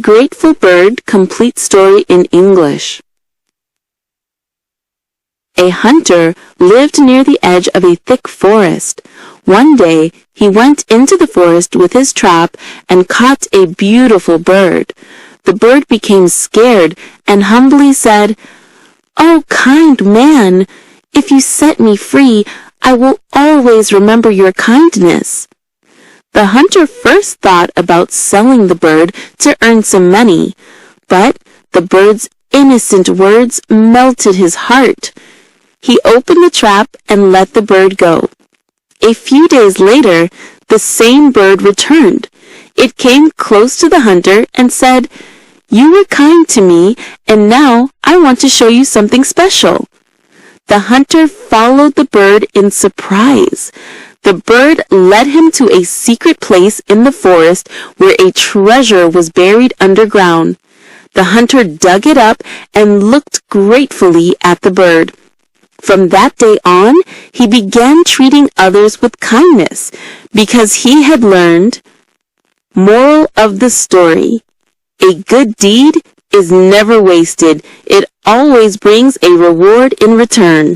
Grateful Bird complete story in English. A hunter lived near the edge of a thick forest. One day, he went into the forest with his trap and caught a beautiful bird. The bird became scared and humbly said, "Oh, kind man, if you set me free, I will always remember your kindness." The hunter first thought about selling the bird to earn some money, but the bird's innocent words melted his heart. He opened the trap and let the bird go. A few days later, the same bird returned. It came close to the hunter and said, "You were kind to me, and now I want to show you something special." The hunter followed the bird in surprise. The bird led him to a secret place in the forest where a treasure was buried underground. The hunter dug it up and looked gratefully at the bird. From that day on, he began treating others with kindness because he had learned. Moral of the story: a good deed is never wasted. It always brings a reward in return.